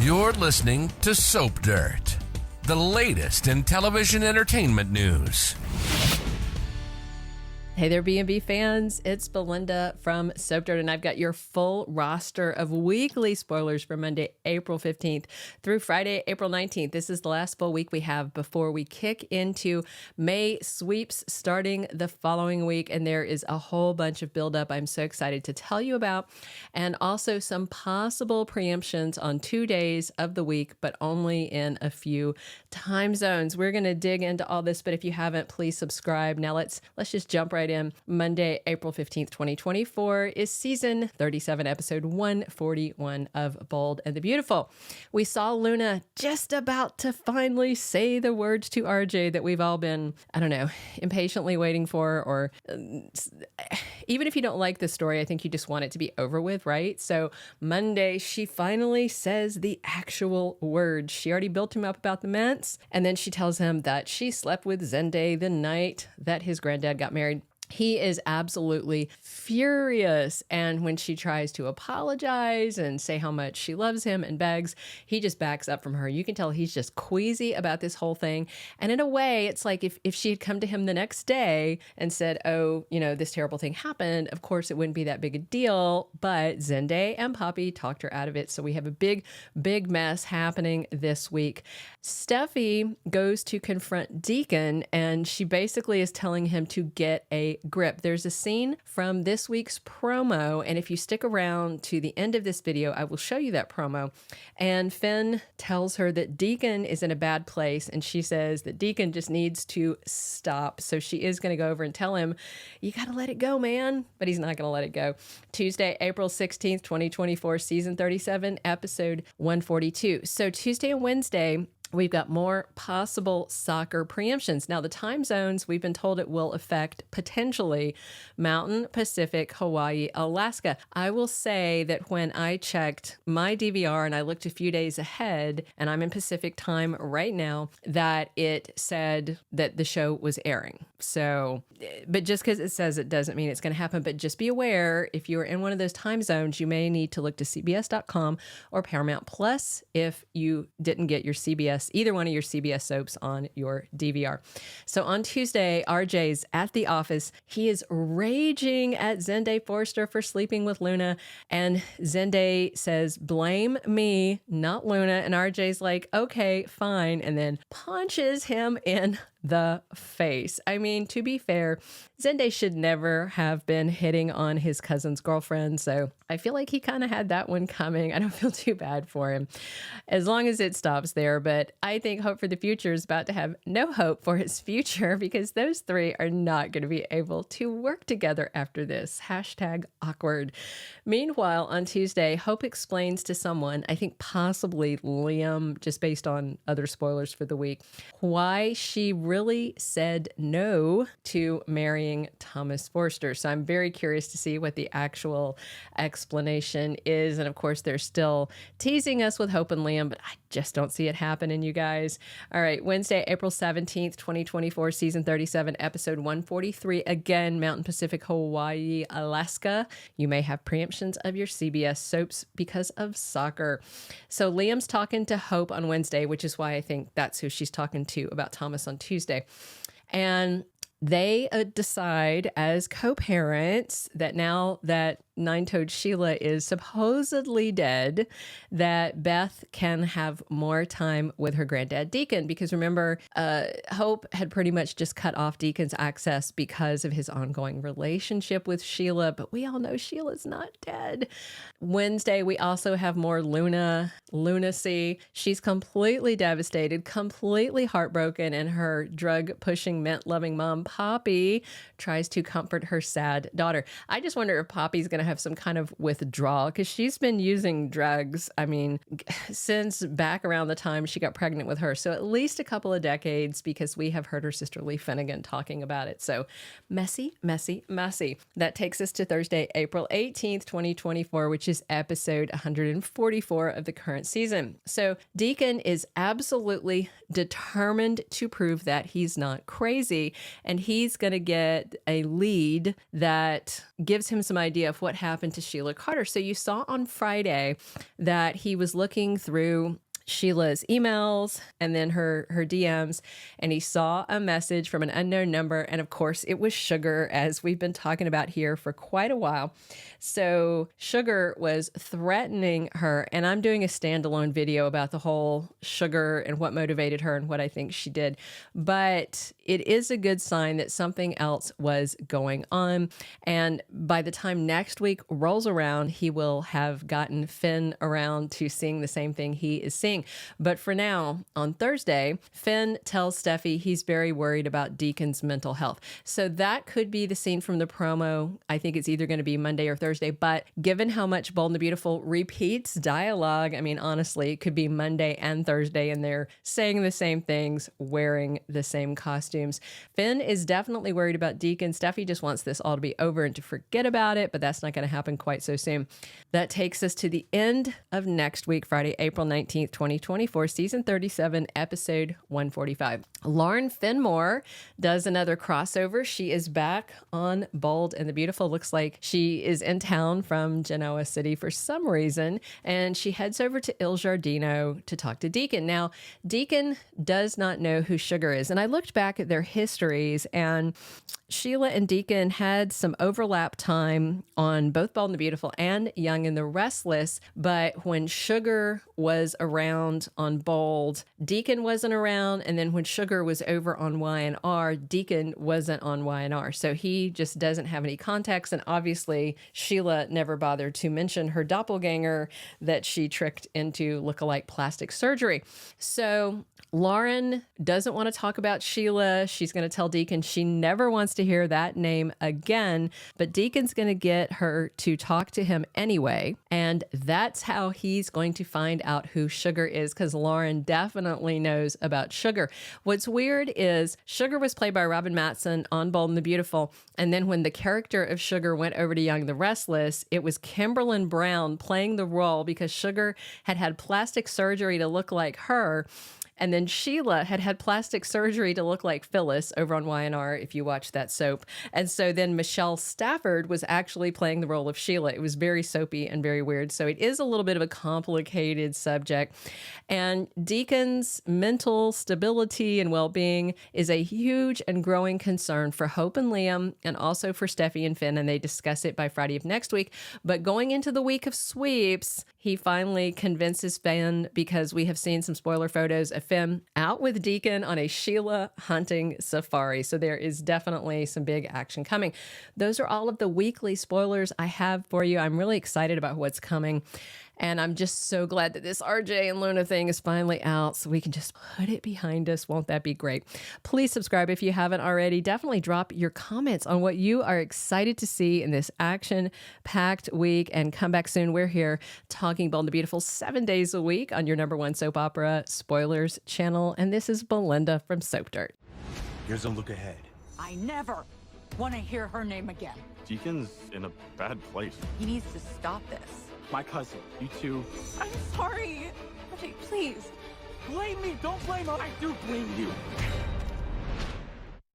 You're listening to Soap Dirt, the latest in television entertainment news. Hey there, B&B fans. It's Belinda from Soap Dirt, and I've got your full roster of weekly spoilers for Monday, April 15th through Friday, April 19th. This is the last full week we have before we kick into May sweeps starting the following week, and there is a whole bunch of buildup I'm so excited to tell you about, and also some possible preemptions on 2 days of the week, but only in a few time zones. We're going to dig into all this, but if you haven't, please subscribe. Now let's just jump right in. Monday, April 15th, 2024 is season 37, episode 141 of Bold and the Beautiful. We saw Luna just about to finally say the words to RJ that we've all been, impatiently waiting for, or even if you don't like the story, I think you just want it to be over with, right? So Monday, she finally says the actual words. She already built him up about the mints, and then she tells him that she slept with Zende the night that his granddad got married. He is absolutely furious, and when she tries to apologize and say how much she loves him and begs, he just backs up from her. You can tell he's just queasy about this whole thing, and in a way, it's like if she had come to him the next day and said, oh, this terrible thing happened, of course it wouldn't be that big a deal, but Zende and Poppy talked her out of it, so we have a big mess happening this week. Steffy goes to confront Deacon, and she basically is telling him to get a grip. There's a scene from this week's promo, and if you stick around to the end of this video, I will show you that promo. And Fen tells her that Deacon is in a bad place, and she says that Deacon just needs to stop. So she is going to go over and tell him, you got to let it go, man. But he's not going to let it go. Tuesday, April 16th, 2024, season 37, episode 142. So Tuesday and Wednesday, we've got more possible soccer preemptions. Now, the time zones, we've been told it will affect potentially Mountain, Pacific, Hawaii, Alaska. I will say that when I checked my DVR and I looked a few days ahead, and I'm in Pacific time right now, that it said that the show was airing. So, but just because it says it doesn't mean it's going to happen. But just be aware, if you're in one of those time zones, you may need to look to CBS.com or Paramount Plus if you didn't get your either one of your CBS soaps on your DVR. So on Tuesday, RJ's at the office. He is raging at Zende Forrester for sleeping with Luna. And Zende says, blame me, not Luna. And RJ's like, okay, fine. And then punches him in the face. I mean, to be fair, Zende should never have been hitting on his cousin's girlfriend, so I feel like he kind of had that one coming. I don't feel too bad for him, as long as it stops there. But I think Hope for the Future is about to have no hope for his future, because those three are not going to be able to work together after this. Hashtag awkward. Meanwhile, on Tuesday, Hope explains to someone, I think possibly Liam, just based on other spoilers for the week, why she really said no to marrying Thomas Forrester. So I'm very curious to see what the actual explanation is. And of course, they're still teasing us with Hope and Liam, but I just don't see it happening, you guys. All right, Wednesday, April 17th, 2024, season 37, episode 143. Again, Mountain, Pacific, Hawaii, Alaska. You may have preemptions of your CBS soaps because of soccer. So Liam's talking to Hope on Wednesday, which is why I think that's who she's talking to about Thomas on Tuesday. And they decide as co-parents that now that nine-toed Sheila is supposedly dead, that Beth can have more time with her granddad Deacon, because remember, Hope had pretty much just cut off Deacon's access because of his ongoing relationship with Sheila, but we all know Sheila's not dead. Wednesday, we also have more lunacy. She's completely devastated, completely heartbroken, and her drug-pushing, mint-loving mom, Poppy, tries to comfort her sad daughter. I just wonder if Poppy's going to have some kind of withdrawal, because she's been using drugs, since back around the time she got pregnant with her. So at least a couple of decades, because we have heard her sister Lee Finnegan talking about it. So messy, messy, messy. That takes us to Thursday, April 18th, 2024, which is episode 144 of the current season. So Deacon is absolutely determined to prove that he's not crazy, and he's going to get a lead that gives him some idea of what happened to Sheila Carter. So you saw on Friday that he was looking through Sheila's emails and then her DMs, and he saw a message from an unknown number. And of course, it was Sugar, as we've been talking about here for quite a while. So Sugar was threatening her, and I'm doing a standalone video about the whole Sugar and what motivated her and what I think she did. But it is a good sign that something else was going on. And by the time next week rolls around, he will have gotten Finn around to seeing the same thing he is seeing. But for now, on Thursday, Finn tells Steffy he's very worried about Deacon's mental health. So that could be the scene from the promo. I think it's either going to be Monday or Thursday. But given how much Bold and the Beautiful repeats dialogue, I mean, honestly, it could be Monday and Thursday, and they're saying the same things, wearing the same costumes. Finn is definitely worried about Deacon. Steffy just wants this all to be over and to forget about it, but that's not going to happen quite so soon. That takes us to the end of next week, Friday, April 19th, 2024, season 37, episode 145. Lauren Fenmore does another crossover. She is back on Bold and the Beautiful. Looks like she is in town from Genoa City for some reason, and she heads over to Il Giardino to talk to Deacon. Now, Deacon does not know who Sugar is, and I looked back at their histories, and Sheila and Deacon had some overlap time on both Bold and the Beautiful and Young and the Restless, but when Sugar was around on Bold, Deacon wasn't around, and then when Sugar was over on Y&R, Deacon wasn't on Y&R, so he just doesn't have any context, and obviously Sheila never bothered to mention her doppelganger that she tricked into lookalike plastic surgery. So Lauren doesn't want to talk about Sheila. She's going to tell Deacon she never wants to hear that name again, but Deacon's going to get her to talk to him anyway, and that's how he's going to find out who Sugar is, because Lauren definitely knows about Sugar. What's weird is Sugar was played by Robin Matson on Bold and the Beautiful, and then when the character of Sugar went over to Young and the Restless, it was Kimberlyn Brown playing the role because Sugar had had plastic surgery to look like her. And then Sheila had had plastic surgery to look like Phyllis over on Y&R, if you watch that soap. And so then Michelle Stafford was actually playing the role of Sheila. It was very soapy and very weird. So it is a little bit of a complicated subject. And Deacon's mental stability and well-being is a huge and growing concern for Hope and Liam, and also for Steffy and Finn, and they discuss it by Friday of next week. But going into the week of sweeps, he finally convinces Finn, because we have seen some spoiler photos of Finn out with Deacon on a Sheila hunting safari. So there is definitely some big action coming. Those are all of the weekly spoilers I have for you. I'm really excited about what's coming. And I'm just so glad that this RJ and Luna thing is finally out so we can just put it behind us. Won't that be great? Please subscribe if you haven't already. Definitely drop your comments on what you are excited to see in this action-packed week, and come back soon. We're here talking Bold and the Beautiful 7 days a week on your #1 soap opera spoilers channel. And this is Belinda from Soap Dirt. Here's a look ahead. I never want to hear her name again. Deacon's in a bad place. He needs to stop this. My cousin, you two. I'm sorry. RJ, please. Blame me, don't blame her. I do blame you.